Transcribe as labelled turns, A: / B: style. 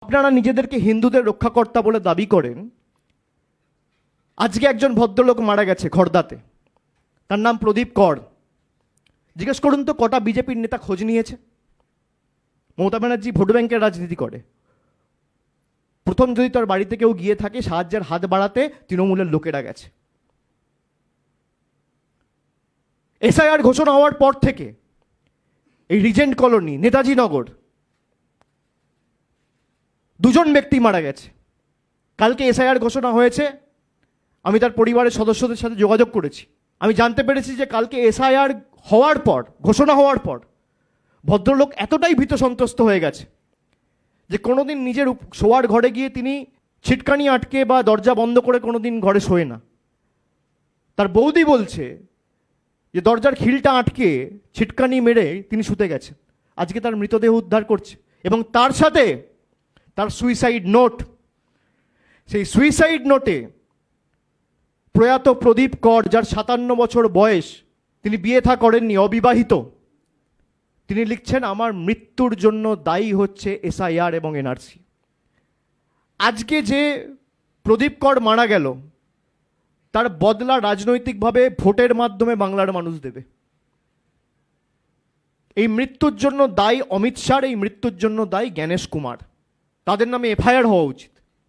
A: আপনারা নিজেদেরকে হিন্দুদের রক্ষাকর্তা বলে দাবি করেন। আজকে একজন ভদ্রলোক মারা গেছে খড়দাতে, তার নাম প্রদীপ কর। জিজ্ঞেস করুন তো কটা বিজেপির নেতা খোঁজ নিয়েছে? মমতা ব্যানার্জি ভোট ব্যাংকের রাজনীতি করে। প্রথম যদি তার বাড়িতে কেউ গিয়ে থাকে সাহায্যের হাত বাড়াতে, তৃণমূলের লোকেরা গেছে। এসআইআর ঘোষণা হওয়ার পর থেকে এই রিজেন্ট কলোনি, নেতাজি নগর, দুজন ব্যক্তি মারা গেছে। কালকে এসআইআর ঘোষণা হয়েছে, আমি তার পরিবারের সদস্যদের সাথে যোগাযোগ করেছি। আমি জানতে পেরেছি যে কালকে এসআইআর হওয়ার পর, ঘোষণা হওয়ার পর ভদ্রলোক এতটাই ভীত সন্ত্রস্ত হয়ে গেছে যে কোনোদিন নিজের শোয়ার ঘরে গিয়ে তিনি ছিটকানি আটকে বা দরজা বন্ধ করে কোনোদিন ঘরে শোয় না। তার বৌদি বলছে যে দরজার খিলটা আটকে ছিটকানি মেরে তিনি শুতে গেছেন। আজকে তার মৃতদেহ উদ্ধার করছে এবং তার সাথে তার সুইসাইড নোট। সেই সুইসাইড নোটে প্রয়াত প্রদীপ কর, যার 57 বছর বয়স, তিনি বিয়ে থা করেননি, অবিবাহিত, তিনি লিখছেন আমার মৃত্যুর জন্য দায়ী হচ্ছে এসআইআর এবং এনআরসি। আজকে যে প্রদীপ কর মারা গেল, তার বদলা রাজনৈতিকভাবে ভোটের মাধ্যমে বাংলার মানুষ দেবে। এই মৃত্যুর জন্য দায়ী অমিত শাহ, এই মৃত্যুর জন্য দায়ী জ্ঞানেশ কুমার। তাদের নামে এফআইআর হওয়া উচিত।